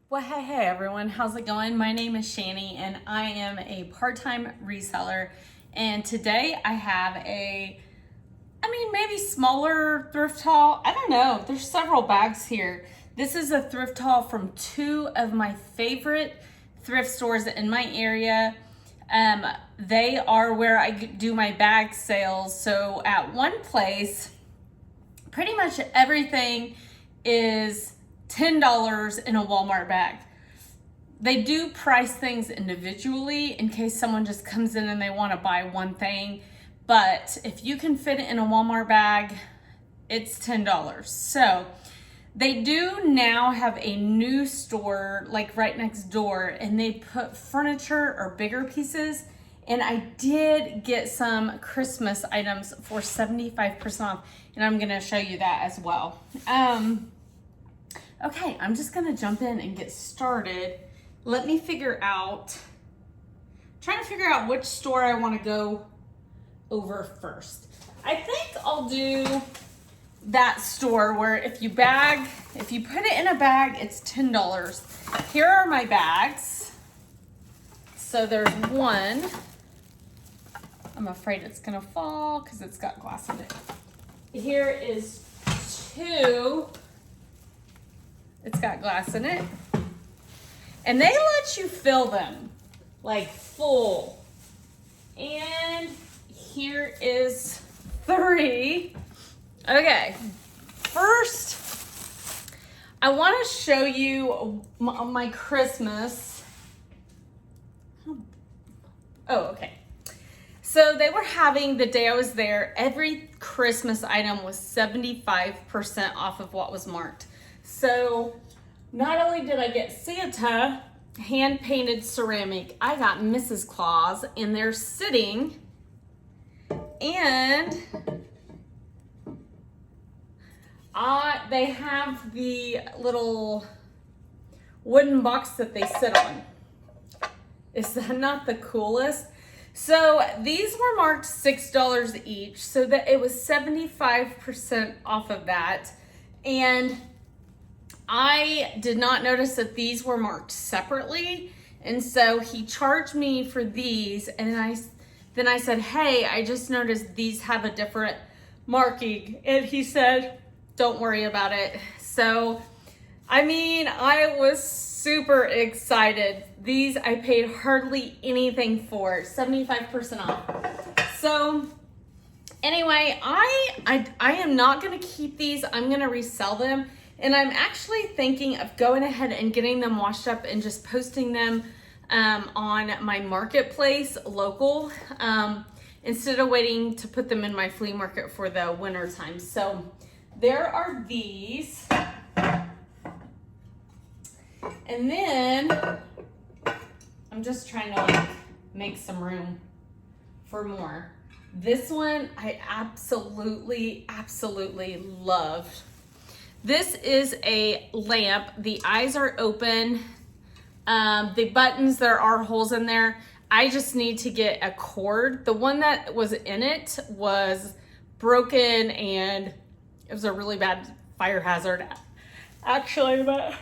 Well, hey everyone, how's it going? My name is Shani and I am a part-time reseller. And today I have maybe smaller thrift haul. I don't know, there's several bags here. This is a thrift haul from two of my favorite thrift stores in my area. They are where I do my bag sales. So at one place, pretty much everything is $10 in a Walmart bag. They do price things individually in case someone just comes in and they want to buy one thing. But if you can fit it in a Walmart bag, it's $10. So they do now have a new store like right next door, and they put furniture or bigger pieces. And I did get some Christmas items for 75% off, and I'm gonna show you that as well. Okay, I'm just gonna jump in and get started. Let me trying to figure out which store I wanna go over first. I think I'll do that store where if you put it in a bag, it's $10. Here are my bags. So there's one. I'm afraid it's gonna fall because it's got glass in it. Here is two. It's got glass in it. And they let you fill them like full. And here is three. Okay, first, I want to show you my Christmas. Oh, okay. So they were having, the day I was there, every Christmas item was 75% off of what was marked. So not only did I get Santa hand-painted ceramic, I got Mrs. Claus, and they're sitting, and they have the little wooden box that they sit on. Is that not the coolest? So these were marked $6 each, so that it was 75% off of that. And I did not notice that these were marked separately. And so he charged me for these, and then I said, hey, I just noticed these have a different marking. And he said, don't worry about it. So, I was super excited. These I paid hardly anything for, 75% off. So anyway, I am not gonna keep these. I'm gonna resell them. And I'm actually thinking of going ahead and getting them washed up and just posting them on my marketplace local, instead of waiting to put them in my flea market for the winter time. So there are these. And then I'm just trying to make some room for more. This one I absolutely loved. This is a lamp. The eyes are open. The buttons, there are holes in there. I just need to get a cord. The one that was in it was broken, and it was a really bad fire hazard, actually, but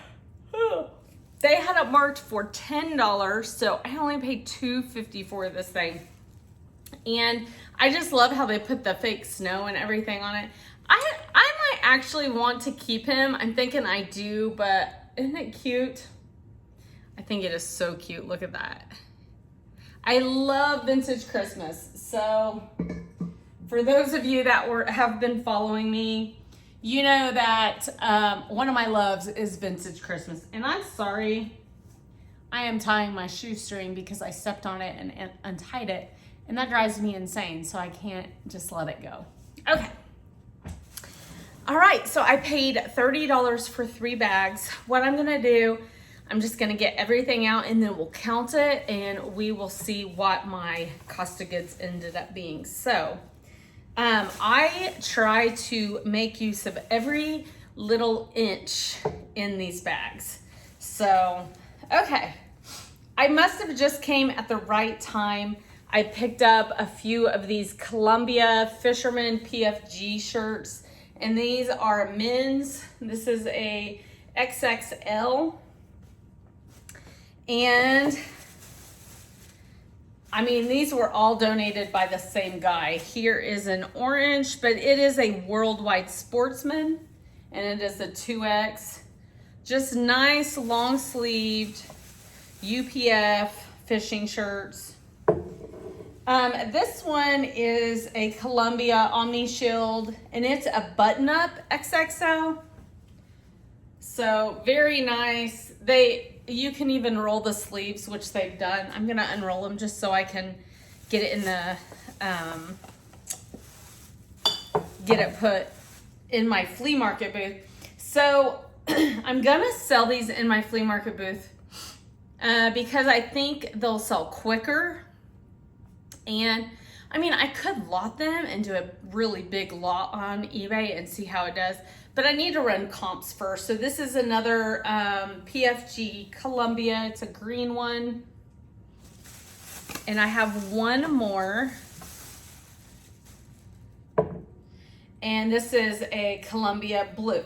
they had it marked for $10, so I only paid $2.50 for this thing. And I just love how they put the fake snow and everything on it. I might actually want to keep him. I'm thinking I do, but isn't it cute? I think it is so cute. Look at that. I love vintage Christmas. So for those of you that have been following me, you know that one of my loves is vintage Christmas. And I'm sorry, I am tying my shoestring because I stepped on it and untied it. And that drives me insane, so I can't just let it go. Okay. All right, so I paid $30 for 3 bags. What I'm gonna do, I'm just gonna get everything out and then we'll count it and we will see what my cost of goods ended up being. So I try to make use of every little inch in these bags. So, okay. I must have just came at the right time. I picked up a few of these Columbia Fisherman PFG shirts, and these are men's. This is a XXL. And I mean, these were all donated by the same guy. Here is an orange, but it is a Worldwide Sportsman, and it is a 2X. Just nice long sleeved UPF fishing shirts. This one is a Columbia Omni Shield, and it's a button up XXL. So very nice. You can even roll the sleeves, which they've done. I'm gonna unroll them just so I can get it in the, get it put in my flea market booth. So I'm gonna sell these in my flea market booth because I think they'll sell quicker. And I mean, I could lot them and do a really big lot on eBay and see how it does, but I need to run comps first. So this is another PFG Columbia. It's a green one. And I have one more. And this is a Columbia blue.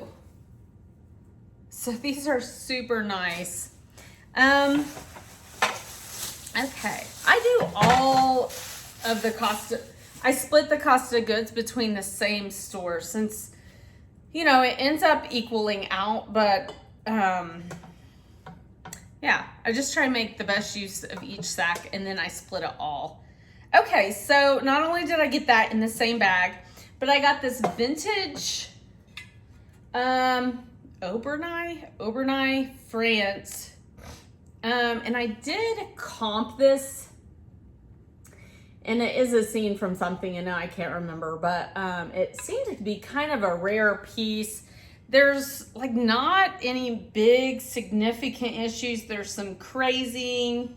So these are super nice. Okay, I do all of the cost. I split the cost of goods between the same store since, you know, it ends up equaling out, but yeah, I just try and make the best use of each sack, and then I split it all. Okay, so not only did I get that in the same bag, but I got this vintage Obernai, France. And I did comp this, and it is a scene from something, and now I can't remember, but it seemed to be kind of a rare piece. There's like not any big significant issues. There's some crazing,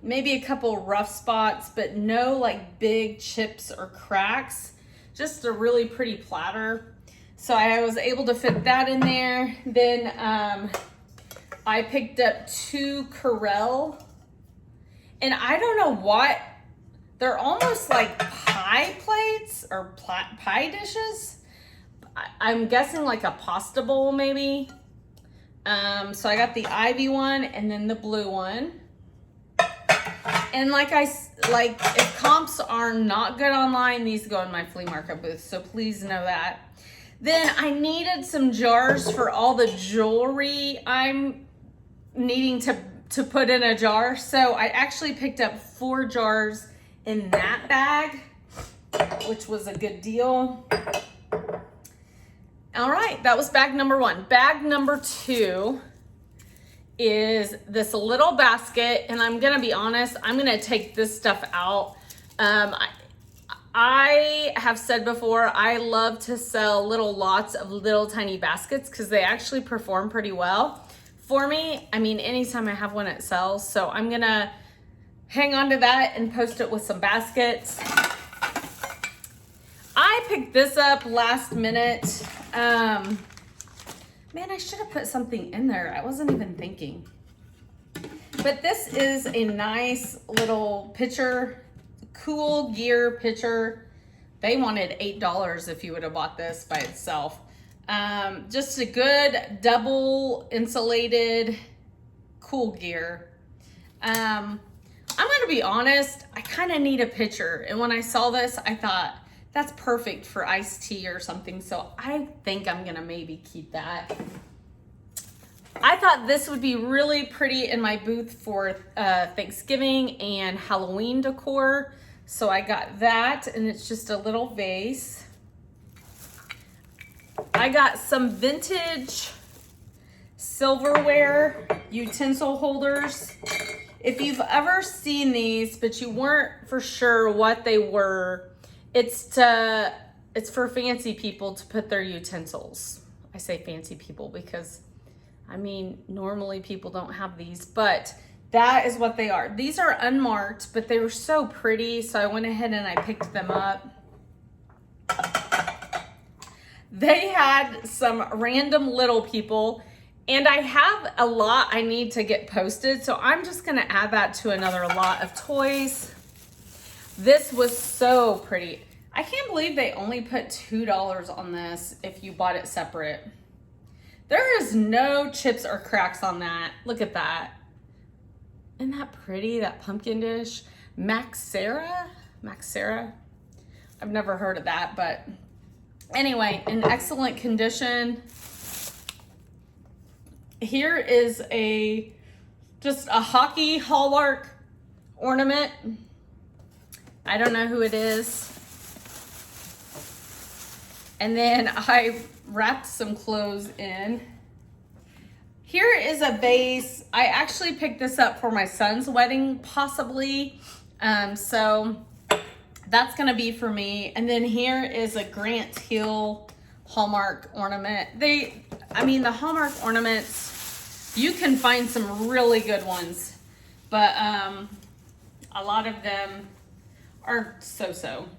maybe a couple rough spots, but no like big chips or cracks. Just a really pretty platter. So I was able to fit that in there. Then I picked up 2 Corelle, and I don't know what, they're almost like pie plates or pie dishes. I'm guessing like a pasta bowl maybe. So I got the Ivy one and then the blue one. And like if comps are not good online, these go in my flea market booth, so please know that. Then I needed some jars for all the jewelry I'm needing to put in a jar. So I actually picked up 4 jars in that bag, which was a good deal. All right, that was bag number 1. Bag number 2 is this little basket, and I'm gonna be honest, I'm gonna take this stuff out. I have said before, I love to sell little lots of little tiny baskets because they actually perform pretty well for me. I mean, anytime I have one, it sells. So I'm gonna hang on to that and post it with some baskets. I picked this up last minute. Man, I should have put something in there. I wasn't even thinking. But this is a nice little pitcher, Cool Gear pitcher. They wanted $8 if you would have bought this by itself. Just a good double insulated Cool Gear. I'm gonna be honest, I kind of need a pitcher. And when I saw this, I thought, that's perfect for iced tea or something. So I think I'm gonna maybe keep that. I thought this would be really pretty in my booth for Thanksgiving and Halloween decor. So I got that, and it's just a little vase. I got some vintage silverware utensil holders. If you've ever seen these, but you weren't for sure what they were, it's for fancy people to put their utensils. I say fancy people because, I mean, normally people don't have these, but that is what they are. These are unmarked, but they were so pretty, so I went ahead and I picked them up. They had some random little people, and I have a lot I need to get posted, so I'm just gonna add that to another lot of toys. This was so pretty. I can't believe they only put $2 on this if you bought it separate. There is no chips or cracks on that. Look at that. Isn't that pretty, that pumpkin dish? Maxera? I've never heard of that, but anyway, in excellent condition. Here is just a hockey hallmark ornament. I don't know who it is. And then I wrapped some clothes in. Here is a vase. I actually picked this up for my son's wedding, possibly. So that's gonna be for me. And then here is a Grant Hill Hallmark ornament. The Hallmark ornaments, you can find some really good ones, but a lot of them are so-so.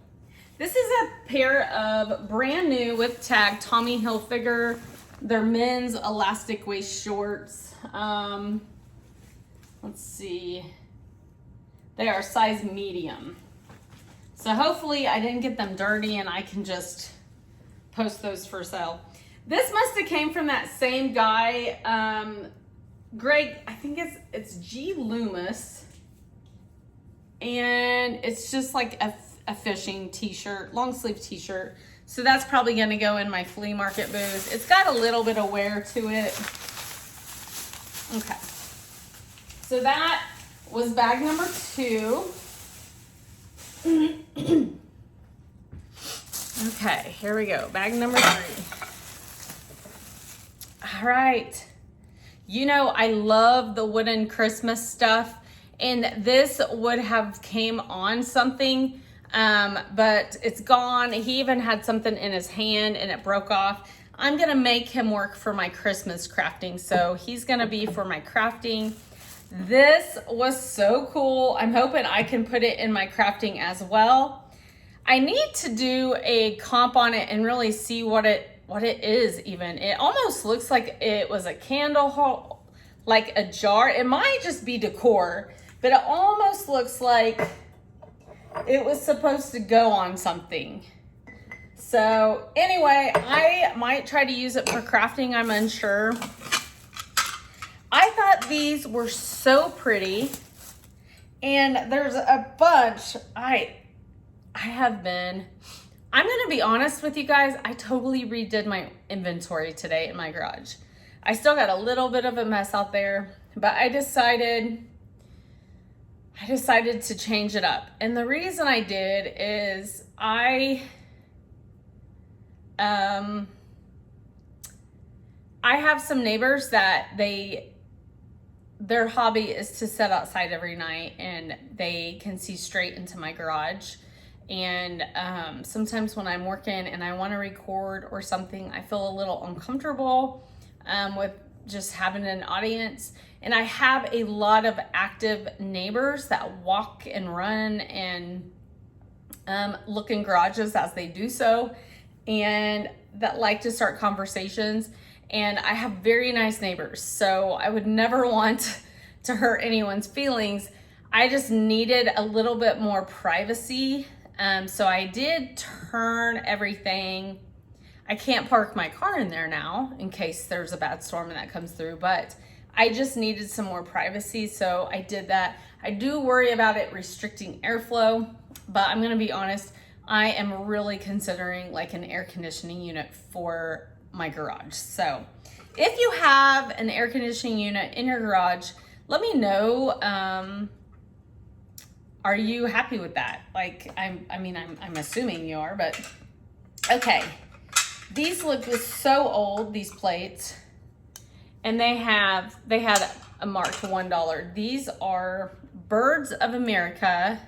This is a pair of brand new with tag Tommy Hilfiger. They're men's elastic waist shorts. Let's see. They are size medium. So hopefully I didn't get them dirty and I can just post those for sale. This must have came from that same guy, Greg, I think it's G. Loomis. And it's just like a fishing t-shirt, long sleeve t-shirt. So that's probably gonna go in my flea market booth. It's got a little bit of wear to it. Okay. So that was bag number 2. Okay, here we go. Bag number 3. All right. You know, I love the wooden Christmas stuff, and this would have came on something, but it's gone. He even had something in his hand and it broke off. I'm gonna make him work for my Christmas crafting, so he's gonna be for my crafting. This was so cool. I'm hoping I can put it in my crafting as well. I need to do a comp on it and really see what it is even. It almost looks like it was a candle, like a jar. It might just be decor, but it almost looks like it was supposed to go on something. So anyway, I might try to use it for crafting. I'm unsure. I thought these were so pretty, and there's a bunch. I'm gonna be honest with you guys, I totally redid my inventory today in my garage. I still got a little bit of a mess out there, but I decided to change it up. And the reason I did is I have some neighbors that their hobby is to sit outside every night, and they can see straight into my garage. And sometimes when I'm working and I want to record or something, I feel a little uncomfortable with just having an audience. And I have a lot of active neighbors that walk and run and look in garages as they do so, and that like to start conversations. And I have very nice neighbors, so I would never want to hurt anyone's feelings. I just needed a little bit more privacy. So I did turn everything. I can't park my car in there now in case there's a bad storm and that comes through, but I just needed some more privacy, so I did that. I do worry about it restricting airflow, but I'm gonna be honest, I am really considering like an air conditioning unit for my garage. So if you have an air conditioning unit in your garage, let me know. Are you happy with that? Like, I'm assuming you are, but okay. These look so old, these plates, and they had a marked $1. These are Birds of America,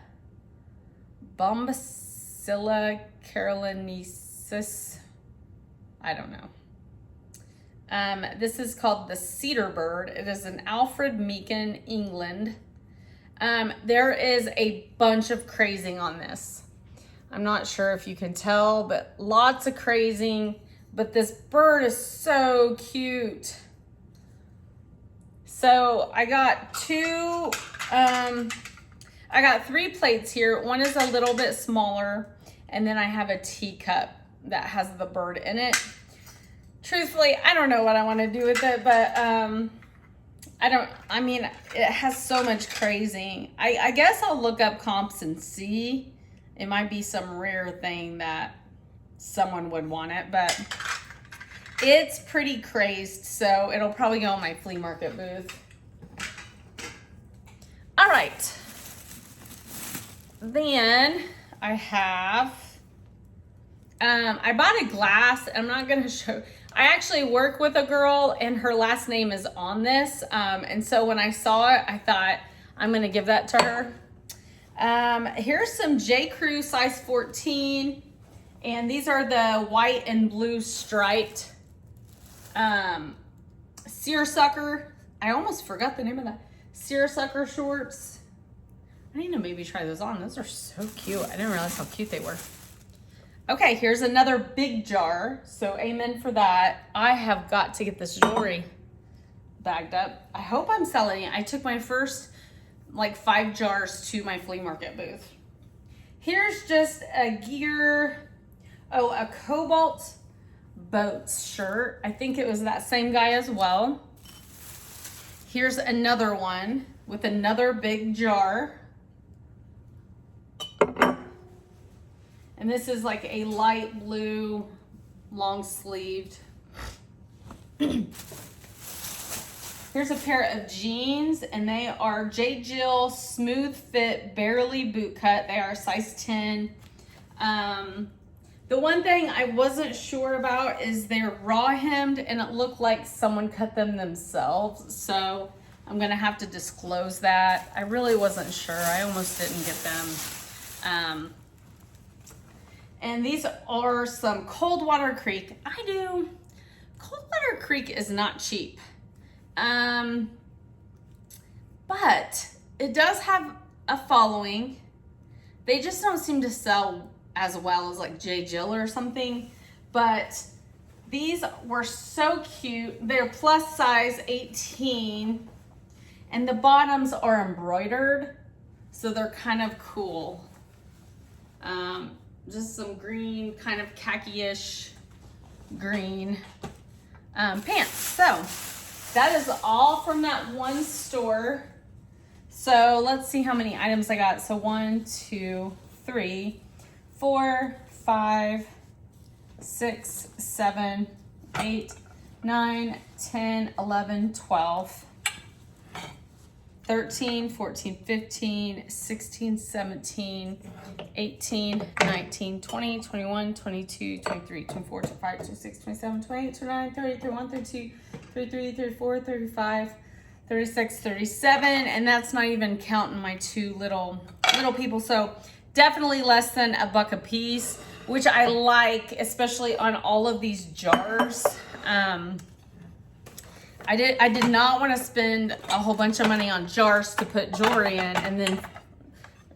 Bombacilla carolinensis. I don't know. This is called the Cedar Bird. It is in Alfred Meekin, England. There is a bunch of crazing on this. I'm not sure if you can tell, but lots of crazing. But this bird is so cute. So I got I got 3 plates here. One is a little bit smaller, and then I have a teacup that has the bird in it. Truthfully, I don't know what I want to do with it, but I mean, it has so much crazing. I guess I'll look up comps and see. It might be some rare thing that someone would want it, but it's pretty crazed, so it'll probably go on my flea market booth. All right. Then I have, I bought a glass. I'm not going to show. I actually work with a girl and her last name is on this. And so when I saw it, I thought I'm going to give that to her. Here's some J. Crew size 14. And these are the white and blue striped seersucker. I almost forgot the name of that. Seersucker shorts. I need to maybe try those on. Those are so cute. I didn't realize how cute they were. Okay, here's another big jar. So amen for that. I have got to get this jewelry bagged up. I hope I'm selling it. I took my first like 5 jars to my flea market booth. Here's just a a Cobalt Boats shirt. I think it was that same guy as well. Here's another one with another big jar. And this is like a light blue, long sleeved. Here's a pair of jeans, and they are J. Jill Smooth Fit Barely Boot Cut. They are size 10. The one thing I wasn't sure about is they're raw hemmed, and it looked like someone cut them themselves. So I'm gonna have to disclose that. I really wasn't sure. I almost didn't get them. And these are some Coldwater Creek. Coldwater Creek is not cheap. But it does have a following. They just don't seem to sell as well as like J. Jill or something. But these were so cute. They're plus size 18. And the bottoms are embroidered. So they're kind of cool. Just some green, kind of khaki-ish green pants. So that is all from that one store. So let's see how many items I got. So 1, 2, 3, 4, 5, 6, 7, 8, 9, 10, 11, 12. 13, 14, 15, 16, 17, 18, 19, 20, 21, 22, 23, 24, 25, 26, 27, 28, 29, 30, 31, 32, 33, 34, 35, 36, 37. And that's not even counting my 2 little people. So definitely less than $1 a piece, which I like, especially on all of these jars. I did not want to spend a whole bunch of money on jars to put jewelry in and then,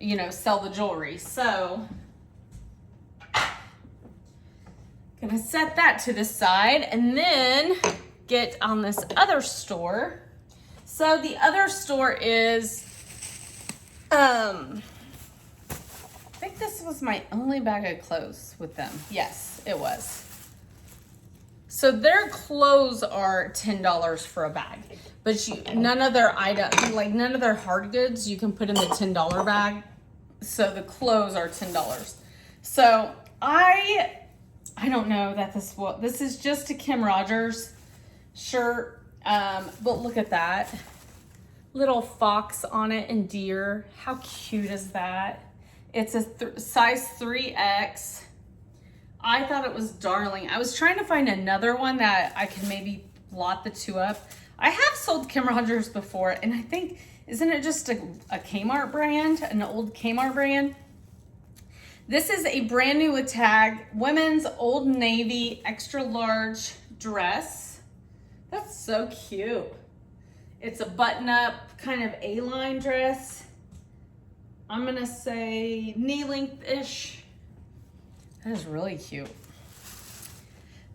you know, sell the jewelry. So, gonna set that to the side and then get on this other store. So the other store is, I think this was my only bag of clothes with them. Yes, it was. So their clothes are $10 for a bag, but none of their items, like none of their hard goods, you can put in the $10 bag. So the clothes are $10. So I don't know that this is just a Kim Rogers shirt, but look at that little fox on it and deer. How cute is that? It's a size 3X. I thought it was darling. I was trying to find another one that I could maybe lot the 2 up. I have sold Kim Rogers before, and I think, isn't it just a Kmart brand, an old Kmart brand? This is a brand new with tag, women's Old Navy extra large dress. That's so cute. It's a button-up kind of A-line dress. I'm gonna say knee length-ish. That is really cute.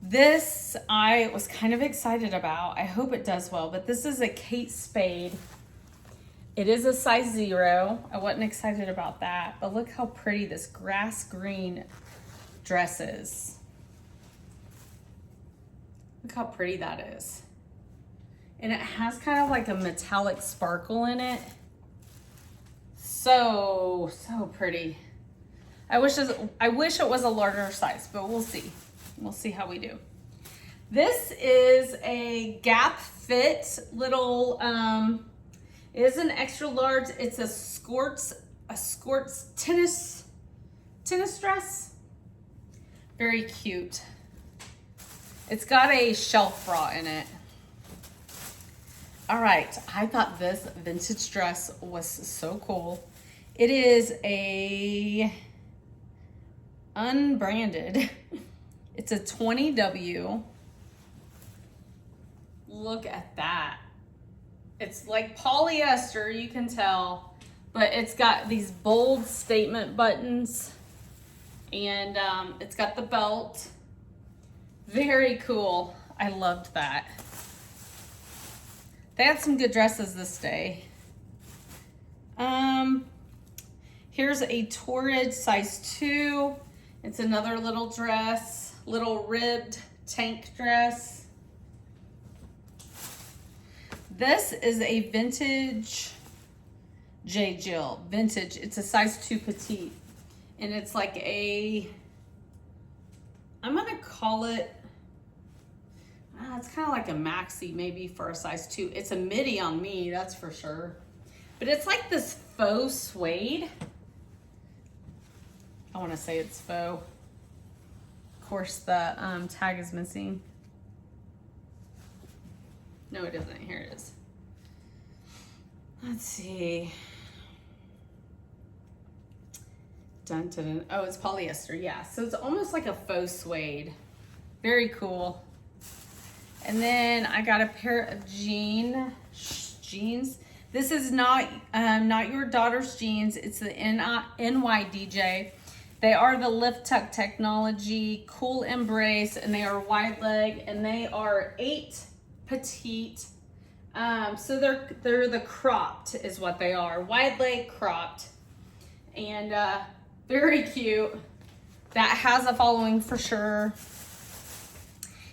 This I was kind of excited about. I hope it does well, but this is a Kate Spade. It is a size 0. I wasn't excited about that, but look how pretty this grass green dress is. Look how pretty that is. And it has kind of like a metallic sparkle in it. So pretty. I wish it was a larger size, but we'll see. We'll see how we do. This is a Gap Fit little, it is an extra large. It's a skirts tennis dress. Very cute. It's got a shelf bra in it. All right, I thought this vintage dress was so cool. It is a unbranded. It's a 20W. Look at that. It's like polyester, you can tell, but it's got these bold statement buttons, and it's got the belt. Very cool. I loved that. They had some good dresses this day. Here's a Torrid size 2. It's another little dress, little ribbed tank dress. This is a vintage J. Jill, vintage. It's a size 2 petite. And it's like a, I'm gonna call it, it's kind of like a maxi maybe for a size 2. It's a midi on me, that's for sure. But it's like this faux suede. I want to say it's faux. Of course, the tag is missing. No, it isn't. Here it is. Let's see. Dun, dun, dun. Oh, it's polyester. Yeah. So it's almost like a faux suede. Very cool. And then I got a pair of jeans. This is not your daughter's jeans. It's the NYDJ. They are the lift tuck technology, cool embrace, and they are wide leg, and they are 8 petite. So they're the cropped is what they are, wide leg cropped, and very cute. That has a following for sure.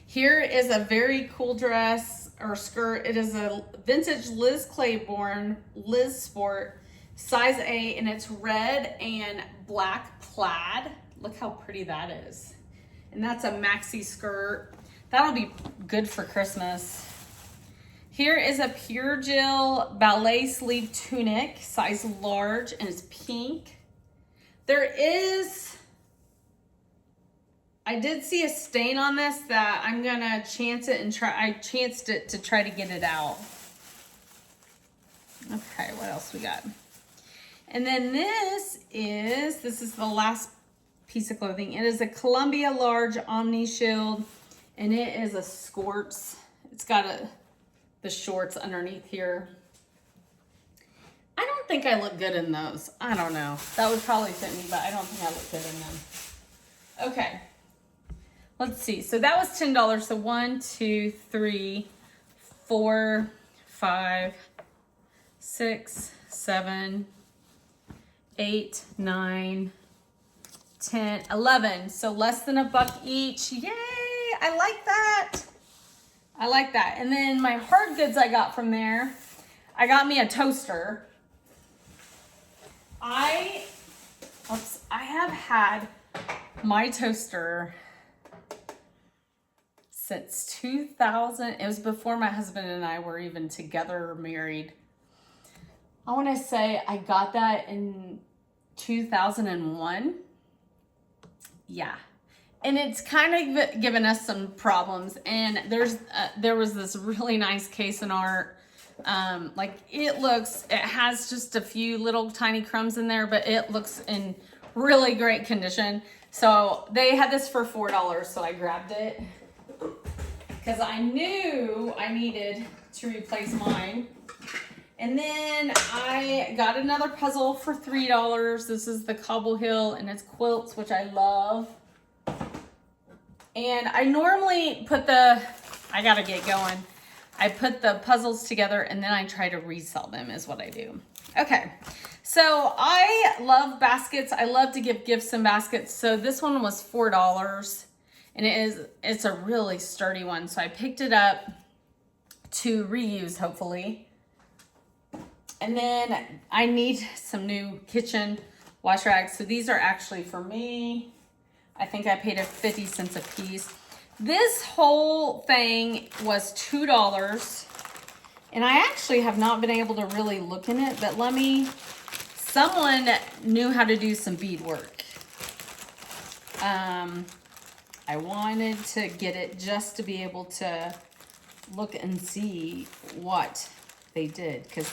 Here is a very cool dress or skirt. It is a vintage Liz Claiborne Liz Sport size 8, and it's red and black plaid. Look how pretty that is. And that's a maxi skirt. That'll be good for Christmas. Here is a Pure Jill ballet sleeve tunic, size large, and it's pink. I did see a stain on this that I'm gonna chance it and try. I chanced it to try to get it out. Okay, what else we got? And then this is the last piece of clothing. It is a Columbia large Omni Shield, and it is a skirts. It's got the shorts underneath here. I don't think I look good in those. I don't know. That would probably fit me, but I don't think I look good in them. Okay. Let's see. So that was $10. So 1, 2, 3, 4, 5, 6, 7, 8, 9, 10, 11. So less than $1 each. Yay! I like that. I like that. And then my hard goods I got from there, I got me a toaster. I have had my toaster since 2000. It was before my husband and I were even together or married. I want to say I got that in 2001. Yeah. And it's kind of given us some problems. And there was this really nice case in art. It has just a few little tiny crumbs in there, but it looks in really great condition. So they had this for $4, so I grabbed it because I knew I needed to replace mine. And then I got another puzzle for $3. This is the Cobble Hill, and it's quilts, which I love. And I normally I gotta get going. I put the puzzles together and then I try to resell them is what I do. Okay, so I love baskets. I love to give gifts in baskets. So this one was $4, and it's a really sturdy one. So I picked it up. to reuse, hopefully. And then I need some new kitchen wash rags. So these are actually for me. I think I paid 50 cents a piece. This whole thing was $2. And I actually have not been able to really look in it, but someone knew how to do some beadwork. I wanted to get it just to be able to look and see what they did, because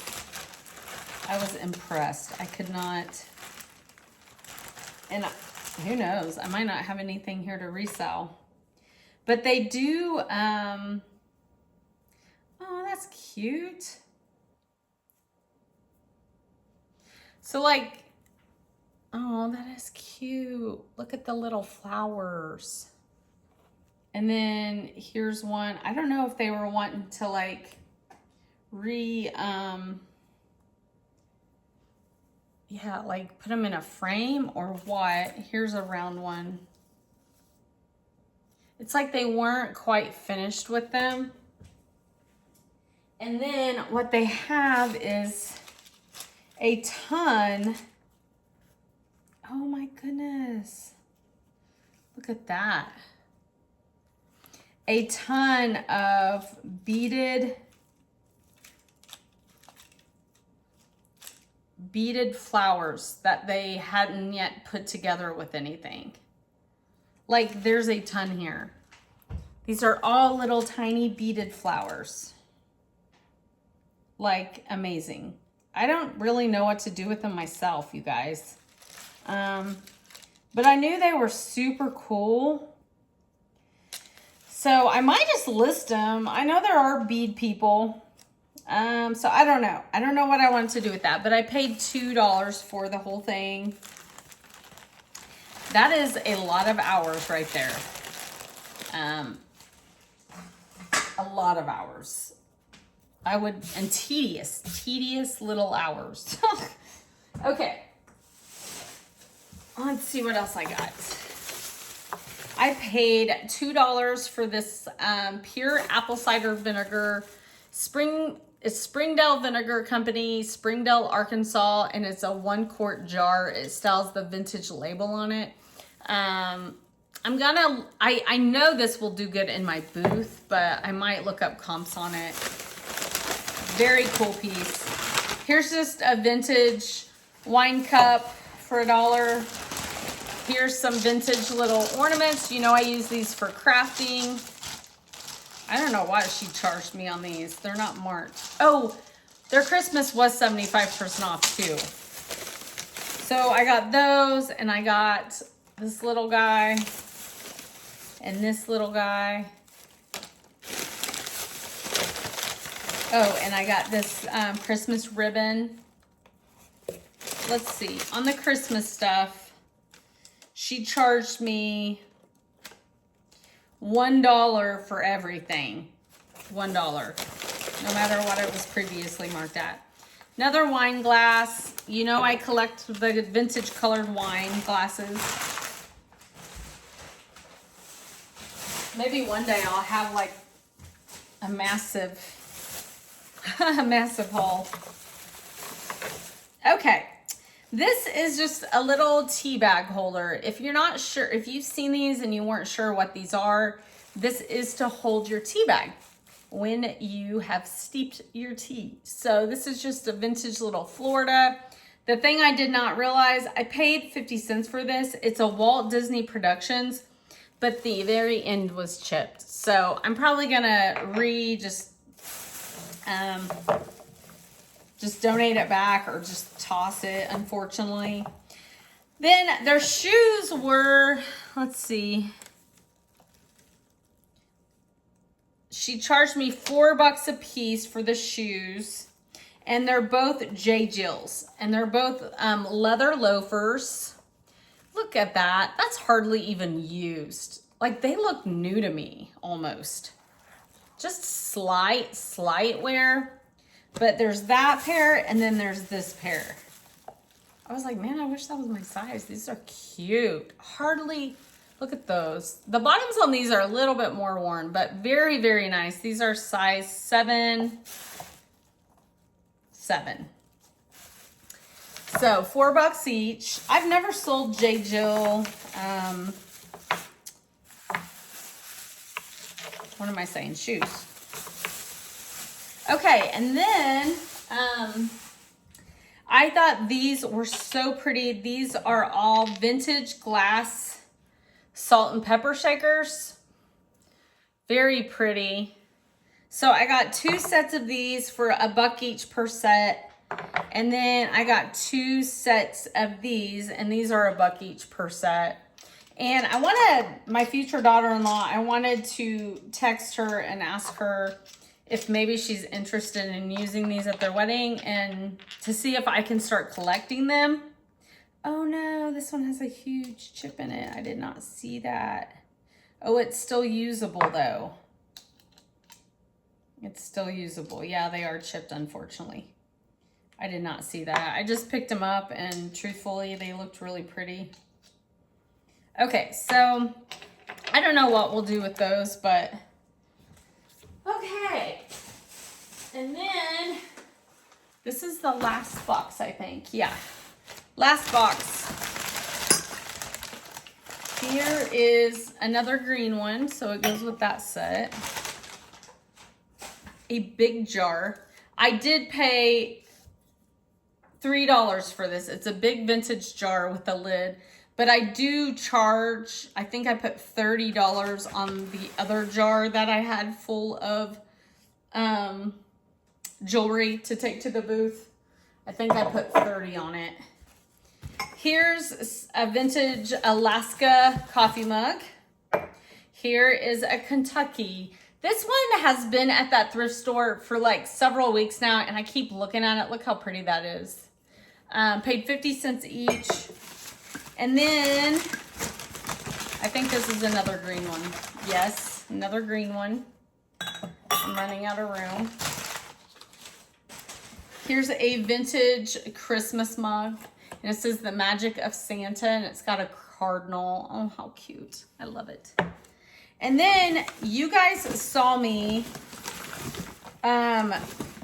I was impressed. I could not, and who knows, I might not have anything here to resell. But they do, oh, that's cute. So like, oh, that is cute. Look at the little flowers. And then here's one. I don't know if they were wanting to like yeah, like put them in a frame or what. Here's a round one. It's like they weren't quite finished with them. And then what they have is a ton. Oh my goodness. Look at that. A ton of beaded flowers that they hadn't yet put together with anything. Like there's a ton here. These are all little tiny beaded flowers. Like amazing. I don't really know what to do with them myself, you guys. But I knew they were super cool. So I might just list them. I know there are bead people. So I don't know. I don't know what I want to do with that, but I paid $2 for the whole thing. That is a lot of hours right there. A lot of hours. And tedious little hours. Okay. Let's see what else I got. I paid $2 for this pure apple cider vinegar. It's Springdale Vinegar Company, Springdale, Arkansas, and it's a 1 quart jar. It still has the vintage label on it. I know this will do good in my booth, but I might look up comps on it. Very cool piece. Here's just a vintage wine cup for $1. Here's some vintage little ornaments. You know, I use these for crafting. I don't know why she charged me on these. They're not marked. Oh, their Christmas was 75% off too. So I got those, and I got this little guy and this little guy. Oh, and I got this Christmas ribbon. Let's see. On the Christmas stuff, she charged me $1 for everything. $1. No matter what it was previously marked at. Another wine glass. You know I collect the vintage colored wine glasses. Maybe one day I'll have like a massive haul. Okay. This is just a little tea bag holder. If you're not sure, if you've seen these and you weren't sure what these are, this is to hold your tea bag when you have steeped your tea. So this is just a vintage little Florida. The thing I did not realize, I paid 50 cents for this. It's a Walt Disney Productions, but the very end was chipped. So I'm probably gonna just donate it back or just toss it, unfortunately. Then their shoes were, let's see. She charged me $4 a piece for the shoes. And they're both J. Jill's. And they're both leather loafers. Look at that. That's hardly even used. Like they look new to me, almost. Just slight wear. But there's that pair, and then there's this pair. I was like, man, I wish that was my size. These are cute. Hardly, Look at those. The bottoms on these are a little bit more worn, but very, very nice. These are size 7. So $4 each. I've never sold J. Jill. What am I saying? Shoes. Okay, and then I thought these were so pretty. These are all vintage glass salt and pepper shakers. Very pretty. So I got 2 sets of these for $1 each per set. And then I got 2 sets of these, and these are $1 each per set. And I wanted, my future daughter-in-law, I wanted to text her and ask her if maybe she's interested in using these at their wedding, and to see if I can start collecting them. Oh no, this one has a huge chip in it. I did not see that. Oh, it's still usable though. It's still usable. Yeah, they are chipped, unfortunately. I did not see that. I just picked them up, and truthfully, they looked really pretty. Okay, so I don't know what we'll do with those, but okay. And then this is the last box, I think. Yeah. Last box. Here is another green one, so it goes with that set. A big jar. I did pay $3 for this. It's a big vintage jar with a lid, but I do charge, I think I put $30 on the other jar that I had full of jewelry to take to the booth. I think I put 30 on it. Here's a vintage Alaska coffee mug. Here is a Kentucky. This one has been at that thrift store for like several weeks now, and I keep looking at it. Look how pretty that is. Paid 50 cents each. And then I think this is another green one. Yes, another green one. I'm running out of room. Here's a vintage Christmas mug. And it says the magic of Santa, and it's got a cardinal. Oh, how cute. I love it. And then you guys saw me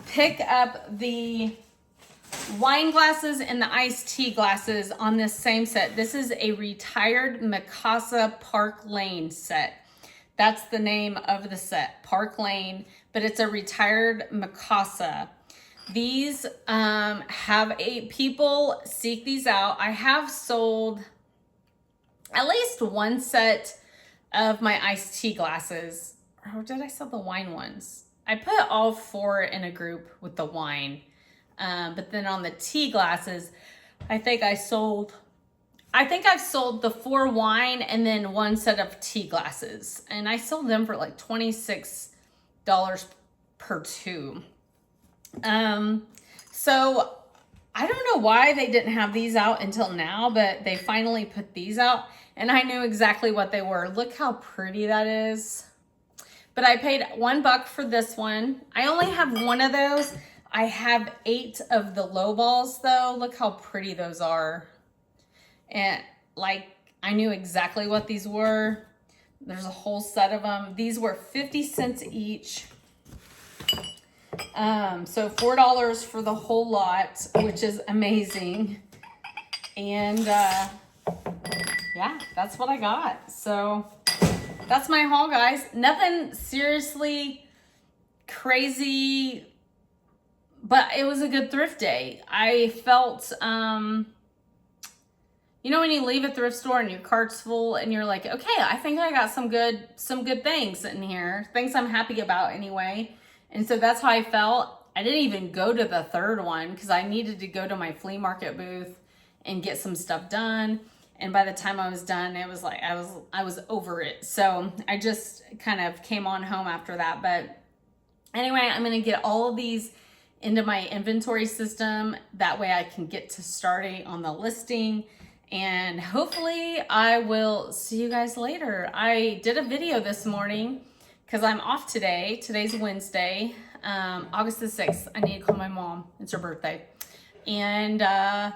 pick up the wine glasses and the iced tea glasses on this same set. This is a retired Mikasa Park Lane set. That's the name of the set, Park Lane, but it's a retired Mikasa. These people seek these out. I have sold at least one set of my iced tea glasses. Or did I sell the wine ones? I put all 4 in a group with the wine. But then on the tea glasses, I think I've sold the 4 wine and then 1 set of tea glasses. And I sold them for like $26 per 2. So I don't know why they didn't have these out until now, but they finally put these out, and I knew exactly what they were. Look how pretty that is. But I paid $1 for this one. I only have 1 of those. I have 8 of the low balls though. Look how pretty those are. And like, I knew exactly what these were. There's a whole set of them. These were 50 cents each. So $4 for the whole lot, which is amazing. And yeah, that's what I got. So that's my haul, guys. Nothing seriously crazy, but it was a good thrift day. I felt, you know, when you leave a thrift store and your cart's full and you're like, okay, I think I got some good things in here, things I'm happy about anyway. And so that's how I felt. I didn't even go to the third one because I needed to go to my flea market booth and get some stuff done. And by the time I was done, it was like, I was over it. So I just kind of came on home after that. But anyway, I'm going to get all of these into my inventory system. That way I can get to starting on the listing. And hopefully I will see you guys later. I did a video this morning because I'm off today. Today's Wednesday, August the 6th. I need to call my mom. It's her birthday. And I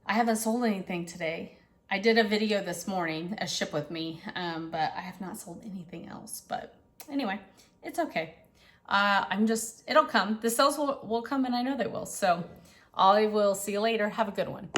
haven't sold anything today. I did a video this morning, a ship with me, but I have not sold anything else. But anyway, it's okay. It'll come. The sales will come, and I know they will. So I will see you later. Have a good one.